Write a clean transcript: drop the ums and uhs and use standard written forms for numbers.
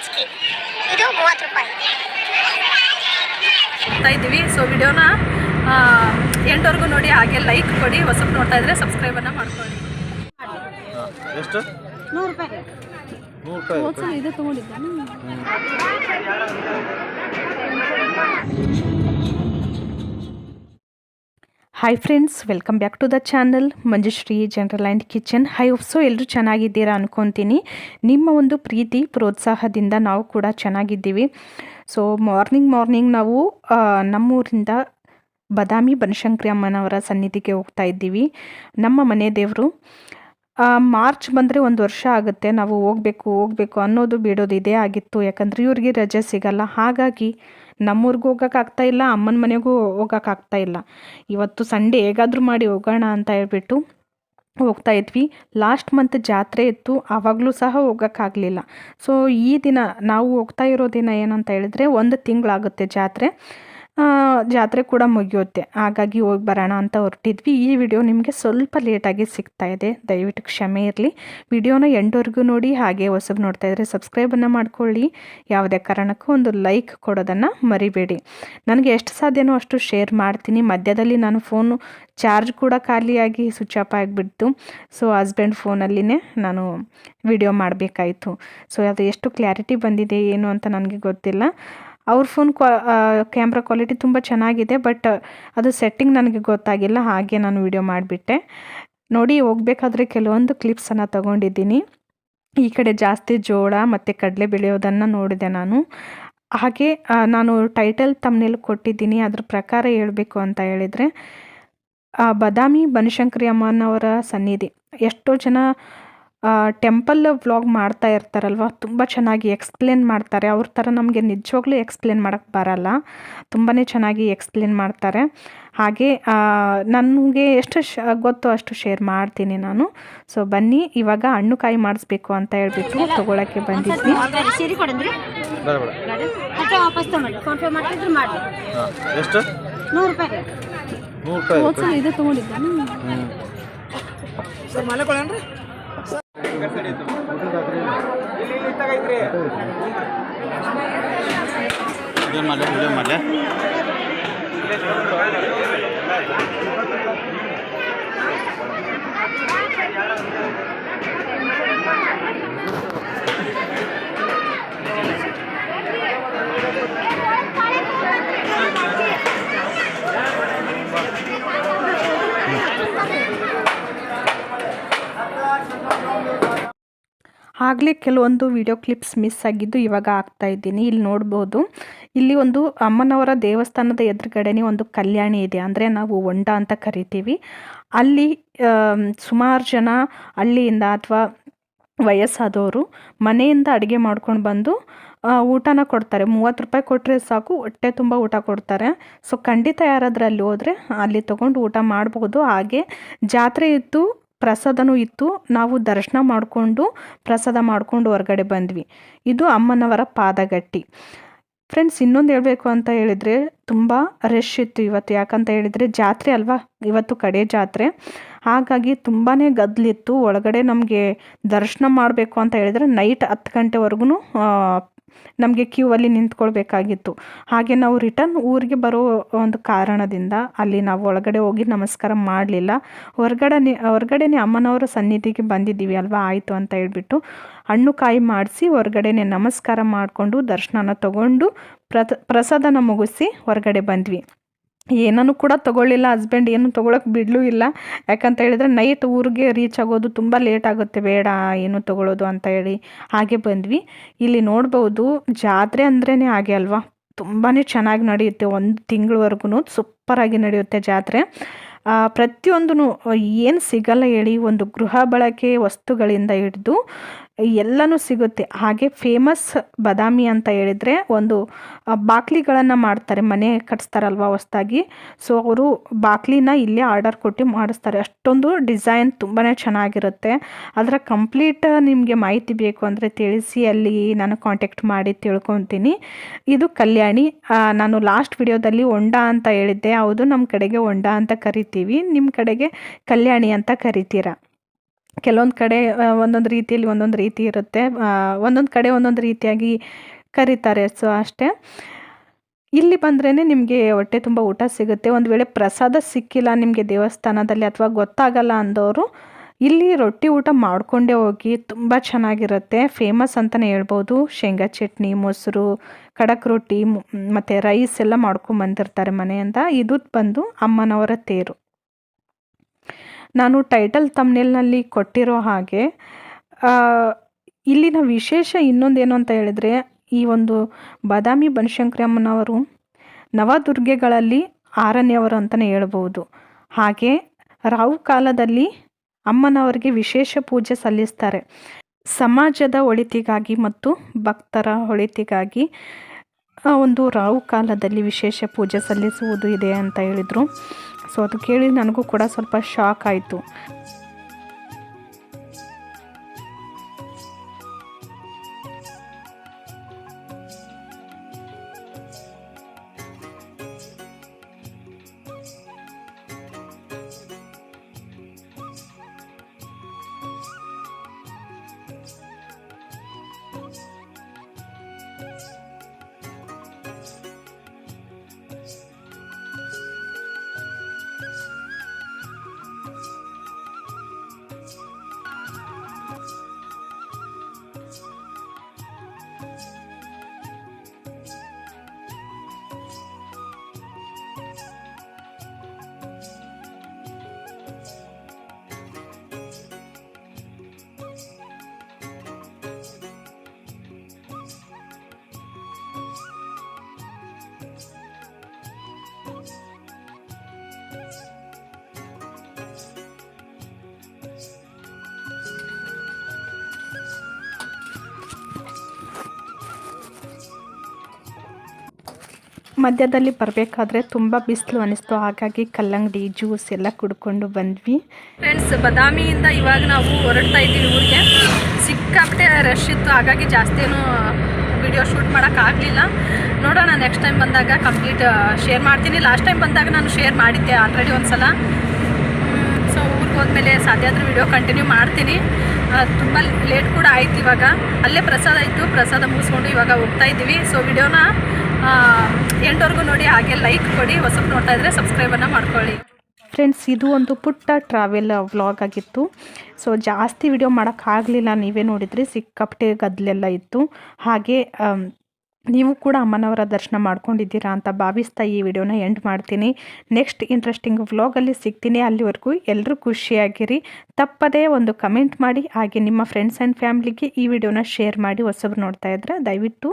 ಮಜ್ಜಿಗೆ ಇದು 30 ರೂಪಾಯಿ. ಇದ್ದೀವಿ. ಸೊ ವಿಡಿಯೋನ ಎಂಟವರೆಗೂ ನೋಡಿ, ಹಾಗೆ ಲೈಕ್ ಕೊಡಿ. ಹೊಸಬ್ ನೋಡ್ತಾ ಇದ್ರೆ ಸಬ್ಸ್ಕ್ರೈಬನ್ನು ಮಾಡ್ಕೊಳ್ಳಿ. ಎಷ್ಟು? 100 ರೂಪಾಯಿ. 100 ರೂಪಾಯಿ ಇದು ತೊಗೊಂಡಿದ್ದೆ. Hi friends, welcome back to the channel Manjushree general and kitchen. So ಎಲ್ಲರೂ ಚೆನ್ನಾಗಿದ್ದೀರಾ ಅನ್ಕೊತೀನಿ. ನಿಮ್ಮ ಒಂದು ಪ್ರೀತಿ ಪ್ರೋತ್ಸಾಹದಿಂದ ನಾವು ಕೂಡ ಚೆನ್ನಾಗಿದ್ದೀವಿ. ಸೊ ಮಾರ್ನಿಂಗ್ ನಾವು ನಮ್ಮೂರಿಂದ ಬಾದಾಮಿ ಬನಶಂಕರಿ ಅಮ್ಮನವರ ಸನ್ನಿಧಿಗೆ ಹೋಗ್ತಾ ಇದ್ದೀವಿ. ನಮ್ಮ ಮನೆ ದೇವರು. ಮಾರ್ಚ್ ಬಂದರೆ 1 ವರ್ಷ ಆಗುತ್ತೆ. ನಾವು ಹೋಗಬೇಕು ಅನ್ನೋದು ಬಿಡೋದು ಇದೇ ಆಗಿತ್ತು. ಯಾಕಂದರೆ ಇವ್ರಿಗೆ ರಜೆ ಸಿಗಲ್ಲ. ಹಾಗಾಗಿ ನಮ್ಮೂರಿಗೂ ಹೋಗೋಕ್ಕಾಗ್ತಾ ಇಲ್ಲ, ಅಮ್ಮನ ಮನೆಗೂ ಹೋಗೋಕ್ಕಾಗ್ತಾ ಇಲ್ಲ. ಇವತ್ತು ಸಂಡೇ ಹೇಗಾದರೂ ಮಾಡಿ ಹೋಗೋಣ ಅಂತ ಹೇಳ್ಬಿಟ್ಟು ಹೋಗ್ತಾ ಇದ್ವಿ. ಲಾಸ್ಟ್ ಮಂತ್ ಜಾತ್ರೆ ಇತ್ತು, ಆವಾಗಲೂ ಸಹ ಹೋಗೋಕ್ಕಾಗಲಿಲ್ಲ. ಸೊ ಈ ದಿನ ನಾವು ಹೋಗ್ತಾ ಇರೋ ದಿನ ಏನಂತ ಹೇಳಿದ್ರೆ 1 ತಿಂಗಳಾಗುತ್ತೆ ಜಾತ್ರೆ ಕೂಡ ಮುಗಿಯುತ್ತೆ. ಹಾಗಾಗಿ ಹೋಗಿ ಬರೋಣ ಅಂತ ಹೊರಟಿದ್ವಿ. ಈ ವಿಡಿಯೋ ನಿಮಗೆ ಸ್ವಲ್ಪ ಲೇಟಾಗಿ ಸಿಗ್ತಾ ಇದೆ, ದಯವಿಟ್ಟು ಕ್ಷಮೆ ಇರಲಿ. ವಿಡಿಯೋನ ಎಂಡ್ವರೆಗೂ ನೋಡಿ, ಹಾಗೆ ಹೊಸಬ್ ನೋಡ್ತಾ ಇದ್ದರೆ ಸಬ್ಸ್ಕ್ರೈಬನ್ನು ಮಾಡ್ಕೊಳ್ಳಿ. ಯಾವುದೇ ಕಾರಣಕ್ಕೂ ಒಂದು ಲೈಕ್ ಕೊಡೋದನ್ನು ಮರಿಬೇಡಿ. ನನಗೆ ಎಷ್ಟು ಸಾಧ್ಯನೋ ಅಷ್ಟು ಶೇರ್ ಮಾಡ್ತೀನಿ. ಮಧ್ಯದಲ್ಲಿ ನಾನು ಫೋನು ಚಾರ್ಜ್ ಕೂಡ ಖಾಲಿಯಾಗಿ ಸ್ವಿಚ್ ಆಫ್ ಆಗಿಬಿಡ್ತು. ಸೊ ಹಸ್ಬೆಂಡ್ ಫೋನಲ್ಲಿನೇ ನಾನು ವಿಡಿಯೋ ಮಾಡಬೇಕಾಯಿತು. ಸೊ ಅದು ಎಷ್ಟು ಕ್ಲಾರಿಟಿ ಬಂದಿದೆ ಏನು ಅಂತ ನನಗೆ ಗೊತ್ತಿಲ್ಲ. ಅವ್ರ ಫೋನ್ ಕ್ಯಾಮ್ರಾ ಕ್ವಾಲಿಟಿ ತುಂಬ ಚೆನ್ನಾಗಿದೆ, ಬಟ್ ಅದು ಸೆಟ್ಟಿಂಗ್ ನನಗೆ ಗೊತ್ತಾಗಿಲ್ಲ. ಹಾಗೆ ನಾನು ವಿಡಿಯೋ ಮಾಡಿಬಿಟ್ಟೆ. ನೋಡಿ, ಹೋಗಬೇಕಾದ್ರೆ ಕೆಲವೊಂದು ಕ್ಲಿಪ್ಸನ್ನು ತಗೊಂಡಿದ್ದೀನಿ. ಈ ಕಡೆ ಜಾಸ್ತಿ ಜೋಳ ಮತ್ತು ಕಡಲೆ ಬೆಳೆಯೋದನ್ನು ನೋಡಿದೆ ನಾನು. ಹಾಗೆ ನಾನು ಟೈಟಲ್ ತಮ್ಮನೇಲಿ ಕೊಟ್ಟಿದ್ದೀನಿ. ಅದ್ರ ಪ್ರಕಾರ ಹೇಳಬೇಕು ಅಂತ ಹೇಳಿದರೆ, ಬಾದಾಮಿ ಬನಶಂಕರಿ ಅಮ್ಮನವರ ಸನ್ನಿಧಿ. ಎಷ್ಟೋ ಜನ ಟೆಂಪಲ್ ವ್ಲಾಗ್ ಮಾಡ್ತಾ ಇರ್ತಾರಲ್ವ, ತುಂಬ ಚೆನ್ನಾಗಿ ಎಕ್ಸ್ಪ್ಲೇನ್ ಮಾಡ್ತಾರೆ. ಅವ್ರ ಥರ ನಮಗೆ ನಿಜವಾಗ್ಲೂ ಎಕ್ಸ್ಪ್ಲೇನ್ ಮಾಡೋಕ್ಕೆ ಬರಲ್ಲ. ತುಂಬಾ ಚೆನ್ನಾಗಿ ಎಕ್ಸ್ಪ್ಲೇನ್ ಮಾಡ್ತಾರೆ. ಹಾಗೆ ನನಗೆ ಎಷ್ಟು ಗೊತ್ತೋ ಅಷ್ಟು ಶೇರ್ ಮಾಡ್ತೀನಿ ನಾನು. ಸೊ ಬನ್ನಿ, ಇವಾಗ ಹಣ್ಣು ಕಾಯಿ ಮಾಡಿಸ್ಬೇಕು ಅಂತ ಹೇಳ್ಬಿಟ್ಟು ತೊಗೊಳಕ್ಕೆ ಬಂದಿದ್ವಿ. ಎಷ್ಟು? 100 ರೂಪಾಯಿ. 100 ರೂಪಾಯಿ ಇದು ತೊಗೊಂಡಿದ್ದೆ. ವಿಡಿಯೋ ಮಾಡಲೆ ಆಗಲೇ ಕೆಲವೊಂದು ವಿಡಿಯೋ ಕ್ಲಿಪ್ಸ್ ಮಿಸ್ ಆಗಿದ್ದು ಇವಾಗ ಆಗ್ತಾ ಇದ್ದೀನಿ. ಇಲ್ಲಿ ನೋಡ್ಬೋದು, ಇಲ್ಲಿ ಒಂದು ಅಮ್ಮನವರ ದೇವಸ್ಥಾನದ ಎದುರುಗಡೆನೇ ಒಂದು ಕಲ್ಯಾಣಿ ಇದೆ. ಅಂದರೆ ನಾವು ಹೊಂಡ ಅಂತ ಕರಿತೀವಿ. ಅಲ್ಲಿ ಸುಮಾರು ಜನ ಹಳ್ಳಿಯಿಂದ ಅಥವಾ ವಯಸ್ಸಾದವರು ಮನೆಯಿಂದ ಅಡುಗೆ ಮಾಡ್ಕೊಂಡು ಬಂದು ಊಟನ ಕೊಡ್ತಾರೆ. 30 ರೂಪಾಯಿ ಕೊಟ್ಟರೆ ಸಾಕು, ಹೊಟ್ಟೆ ತುಂಬ ಊಟ ಕೊಡ್ತಾರೆ. ಸೊ ಖಂಡಿತ ಯಾರಾದರೂ ಅಲ್ಲಿ ಹೋದರೆ ಅಲ್ಲಿ ತೊಗೊಂಡು ಊಟ ಮಾಡ್ಬೋದು. ಹಾಗೆ ಜಾತ್ರೆ ಇತ್ತು, ಪ್ರಸಾದನೂ ಇತ್ತು. ನಾವು ದರ್ಶನ ಮಾಡಿಕೊಂಡು ಪ್ರಸಾದ ಮಾಡಿಕೊಂಡು ಹೊರಗಡೆ ಬಂದ್ವಿ. ಇದು ಅಮ್ಮನವರ ಪಾದಗಟ್ಟಿ. ಫ್ರೆಂಡ್ಸ್, ಇನ್ನೊಂದು ಹೇಳಬೇಕು ಅಂತ ಹೇಳಿದರೆ, ತುಂಬ ರಶ್ ಇತ್ತು ಇವತ್ತು. ಯಾಕಂತ ಹೇಳಿದರೆ ಜಾತ್ರೆ ಅಲ್ವಾ, ಇವತ್ತು ಕಡೆ ಜಾತ್ರೆ. ಹಾಗಾಗಿ ತುಂಬಾ ಗದ್ದಲಿತ್ತು. ಒಳಗಡೆ ನಮಗೆ ದರ್ಶನ ಮಾಡಬೇಕು ಅಂತ ಹೇಳಿದರೆ ನೈಟ್ 10 ಗಂಟೆವರೆಗೂ ನಮಗೆ ಕ್ಯೂ ಅಲ್ಲಿ ನಿಂತ್ಕೊಳ್ಬೇಕಾಗಿತ್ತು. ಹಾಗೆ ನಾವು ರಿಟರ್ನ್ ಊರಿಗೆ ಬರೋ ಒಂದು ಕಾರಣದಿಂದ ಅಲ್ಲಿ ನಾವು ಒಳಗಡೆ ಹೋಗಿ ನಮಸ್ಕಾರ ಮಾಡಲಿಲ್ಲ. ಹೊರಗಡೆನೆ ಅಮ್ಮನವರ ಸನ್ನಿಧಿಗೆ ಬಂದಿದ್ದೀವಿ ಅಲ್ವಾ, ಆಯಿತು ಅಂತ ಹೇಳ್ಬಿಟ್ಟು ಹಣ್ಣು ಕಾಯಿ ಮಾಡಿಸಿ ಹೊರಗಡೆನೆ ನಮಸ್ಕಾರ ಮಾಡಿಕೊಂಡು ದರ್ಶನನ ತಗೊಂಡು ಪ್ರಸಾದನ ಮುಗಿಸಿ ಹೊರಗಡೆ ಬಂದ್ವಿ. ಏನೂ ಕೂಡ ತೊಗೊಳ್ಳಿಲ್ಲ. ಹಸ್ಬೆಂಡ್ ಏನು ತೊಗೊಳಕ್ಕೆ ಬಿಡಲೂ ಇಲ್ಲ. ಯಾಕಂತ ಹೇಳಿದರೆ ನೈಟ್ ಊರಿಗೆ ರೀಚ್ ಆಗೋದು ತುಂಬ ಲೇಟ್ ಆಗುತ್ತೆ, ಬೇಡ ಏನು ತೊಗೊಳ್ಳೋದು ಅಂತ ಹೇಳಿ ಹಾಗೆ ಬಂದ್ವಿ. ಇಲ್ಲಿ ನೋಡ್ಬೋದು, ಜಾತ್ರೆ ಅಂದ್ರೇ ಹಾಗೆ ಅಲ್ವಾ, ತುಂಬಾ ಚೆನ್ನಾಗಿ ನಡೆಯುತ್ತೆ. 1 ತಿಂಗಳವರೆಗೂ ಸೂಪರಾಗಿ ನಡೆಯುತ್ತೆ ಜಾತ್ರೆ. ಪ್ರತಿಯೊಂದು ಏನು ಸಿಗಲ್ಲ ಹೇಳಿ, ಒಂದು ಗೃಹ ಬಳಕೆ ವಸ್ತುಗಳಿಂದ ಹಿಡಿದು ಎಲ್ಲನೂ ಸಿಗುತ್ತೆ. ಹಾಗೆ ಫೇಮಸ್ ಬಾದಾಮಿ ಅಂತ ಹೇಳಿದರೆ ಒಂದು ಬಾಕ್ಲಿಗಳನ್ನು ಮಾಡ್ತಾರೆ, ಮನೆ ಕಟ್ಸ್ತಾರಲ್ವ ಹೊಸ್ದಾಗಿ. ಸೊ ಅವರು ಬಾಕ್ಲಿನ ಇಲ್ಲೇ ಆರ್ಡರ್ ಕೊಟ್ಟು ಮಾಡಿಸ್ತಾರೆ. ಅಷ್ಟೊಂದು ಡಿಸೈನ್ ತುಂಬಾ ಚೆನ್ನಾಗಿರುತ್ತೆ. ಅದರ ಕಂಪ್ಲೀಟ್ ನಿಮಗೆ ಮಾಹಿತಿ ಬೇಕು ಅಂದರೆ ತಿಳಿಸಿ, ಅಲ್ಲಿ ನಾನು ಕಾಂಟ್ಯಾಕ್ಟ್ ಮಾಡಿ ತಿಳ್ಕೊತೀನಿ. ಇದು ಕಲ್ಯಾಣಿ. ನಾನು ಲಾಸ್ಟ್ ವಿಡಿಯೋದಲ್ಲಿ ಹೊಂಡ ಅಂತ ಹೇಳಿದ್ದೆ. ಹೌದು, ನಮ್ಮ ಕಡೆಗೆ ಹೊಂಡ ಅಂತ ಕರಿತೀವಿ, ನಿಮ್ಮ ಕಡೆಗೆ ಕಲ್ಯಾಣಿ ಅಂತ ಕರಿತೀರಾ. ಕೆಲವೊಂದು ಕಡೆ ಒಂದೊಂದು ರೀತಿಯಲ್ಲಿ ಒಂದೊಂದು ರೀತಿ ಇರುತ್ತೆ, ಒಂದೊಂದು ಕಡೆ ಒಂದೊಂದು ರೀತಿಯಾಗಿ ಕರೀತಾರೆ. ಸೊ ಅಷ್ಟೇ. ಇಲ್ಲಿ ಬಂದ್ರೇ ನಿಮಗೆ ಹೊಟ್ಟೆ ತುಂಬ ಊಟ ಸಿಗುತ್ತೆ. ಒಂದು ವೇಳೆ ಪ್ರಸಾದ ಸಿಕ್ಕಿಲ್ಲ ನಿಮಗೆ ದೇವಸ್ಥಾನದಲ್ಲಿ ಅಥವಾ ಗೊತ್ತಾಗಲ್ಲ ಅಂದವರು ಇಲ್ಲಿ ರೊಟ್ಟಿ ಊಟ ಮಾಡಿಕೊಂಡೇ ಹೋಗಿ, ತುಂಬ ಚೆನ್ನಾಗಿರುತ್ತೆ. ಫೇಮಸ್ ಅಂತಲೇ ಹೇಳ್ಬೋದು. ಶೇಂಗಾ ಚಟ್ನಿ, ಮೊಸರು, ಖಡಕ್ ರೊಟ್ಟಿ ಮತ್ತು ರೈಸ್ ಎಲ್ಲ ಮಾಡ್ಕೊಂಬಂದಿರ್ತಾರೆ ಮನೆಯಿಂದ. ಇದು ಬಂದು ಅಮ್ಮನವರ ತೇರು. ನಾನು ಟೈಟಲ್ ಥಂಬ್ನೇಲ್ನಲ್ಲಿ ಕೊಟ್ಟಿರೋ ಹಾಗೆ ಇಲ್ಲಿನ ವಿಶೇಷ ಇನ್ನೊಂದೇನು ಅಂತ ಹೇಳಿದರೆ, ಈ ಒಂದು ಬಾದಾಮಿ ಬನಶಂಕರಿ ಅಮ್ಮನವರು ನವದುರ್ಗೆಗಳಲ್ಲಿ 6ನೇಯವರು ಅಂತಲೇ ಹೇಳ್ಬೋದು. ಹಾಗೆ ರಾಹು ಕಾಲದಲ್ಲಿ ಅಮ್ಮನವರಿಗೆ ವಿಶೇಷ ಪೂಜೆ ಸಲ್ಲಿಸ್ತಾರೆ. ಸಮಾಜದ ಒಳಿತಿಗಾಗಿ ಮತ್ತು ಭಕ್ತರ ಒಳಿತಿಗಾಗಿ ಒಂದು ರಾಹು ಕಾಲದಲ್ಲಿ ವಿಶೇಷ ಪೂಜೆ ಸಲ್ಲಿಸುವುದು ಇದೆ ಅಂತ ಹೇಳಿದರು. ಸೊ ಅದು ಕೇಳಿ ನನಗೂ ಕೂಡ ಸ್ವಲ್ಪ ಶಾಕ್ ಆಯಿತು. ಮಧ್ಯದಲ್ಲಿ ಬರಬೇಕಾದ್ರೆ ತುಂಬ ಬಿಸಿಲು ಅನ್ನಿಸ್ತು. ಹಾಗಾಗಿ ಕಲ್ಲಂಗಡಿ ಜ್ಯೂಸ್ ಎಲ್ಲ ಕುಡ್ಕೊಂಡು ಬಂದ್ವಿ. ಫ್ರೆಂಡ್ಸ್, ಬಾದಾಮಿಯಿಂದ ಇವಾಗ ನಾವು ಹೊರಡ್ತಾ ಇದ್ದೀವಿ ಊರಿಗೆ. ಸಿಕ್ಕಾಪಟ್ಟೆ ರಶ್ ಇತ್ತು, ಹಾಗಾಗಿ ಜಾಸ್ತಿ ಏನು ವಿಡಿಯೋ ಶೂಟ್ ಮಾಡೋಕ್ಕಾಗಲಿಲ್ಲ. ನೋಡೋಣ, ನೆಕ್ಸ್ಟ್ ಟೈಮ್ ಬಂದಾಗ ಕಂಪ್ಲೀಟ್ ಶೇರ್ ಮಾಡ್ತೀನಿ. ಲಾಸ್ಟ್ ಟೈಮ್ ಬಂದಾಗ ನಾನು ಶೇರ್ ಮಾಡಿದ್ದೆ ಆಲ್ರೆಡಿ ಒಂದು ಸಲ. ಸೊ ಊರಿಗೆ ಹೋದ್ಮೇಲೆ ಸಾಧ್ಯ ಆದರೆ ವಿಡಿಯೋ ಕಂಟಿನ್ಯೂ ಮಾಡ್ತೀನಿ. ತುಂಬ ಲೇಟ್ ಕೂಡ ಆಯ್ತು. ಇವಾಗ ಅಲ್ಲೇ ಪ್ರಸಾದ ಇತ್ತು, ಪ್ರಸಾದ ಮುಗಿಸ್ಕೊಂಡು ಇವಾಗ ಹೋಗ್ತಾ ಇದ್ದೀವಿ. ಸೊ ವಿಡಿಯೋನ ಎಂಟವರೆಗೂ ನೋಡಿ, ಹಾಗೆ ಲೈಕ್ ಕೊಡಿ. ಹೊಸಬ್ ನೋಡ್ತಾ ಇದ್ದರೆ ಸಬ್ಸ್ಕ್ರೈಬನ್ನು ಮಾಡ್ಕೊಳ್ಳಿ. ಫ್ರೆಂಡ್ಸ್, ಇದು ಒಂದು ಪುಟ್ಟ ಟ್ರಾವೆಲ್ ವ್ಲಾಗ್ ಆಗಿತ್ತು. ಸೊ ಜಾಸ್ತಿ ವಿಡಿಯೋ ಮಾಡೋಕ್ಕಾಗಲಿಲ್ಲ. ನೀವೇ ನೋಡಿದ್ರಿ, ಸಿಕ್ಕಾಪಟ್ಟೆ ಗದ್ದಲೆಲ್ಲ ಇತ್ತು. ಹಾಗೆ ನೀವು ಕೂಡ ಅಮ್ಮನವರ ದರ್ಶನ ಮಾಡ್ಕೊಂಡಿದ್ದೀರಾ ಅಂತ ಭಾವಿಸ್ತಾ ಈ ವಿಡಿಯೋನ ಎಂಡ್ ಮಾಡ್ತೀನಿ. ನೆಕ್ಸ್ಟ್ ಇಂಟ್ರೆಸ್ಟಿಂಗ್ ವ್ಲಾಗಲ್ಲಿ ಸಿಗ್ತೀನಿ. ಅಲ್ಲಿವರೆಗೂ ಎಲ್ಲರೂ ಖುಷಿಯಾಗಿರಿ. ತಪ್ಪದೇ ಒಂದು ಕಮೆಂಟ್ ಮಾಡಿ, ಹಾಗೆ ನಿಮ್ಮ ಫ್ರೆಂಡ್ಸ್ ಆ್ಯಂಡ್ ಫ್ಯಾಮ್ಲಿಗೆ ಈ ವಿಡಿಯೋನ ಶೇರ್ ಮಾಡಿ. ಹೊಸಬ್ರು ನೋಡ್ತಾ ಇದ್ದರೆ ದಯವಿಟ್ಟು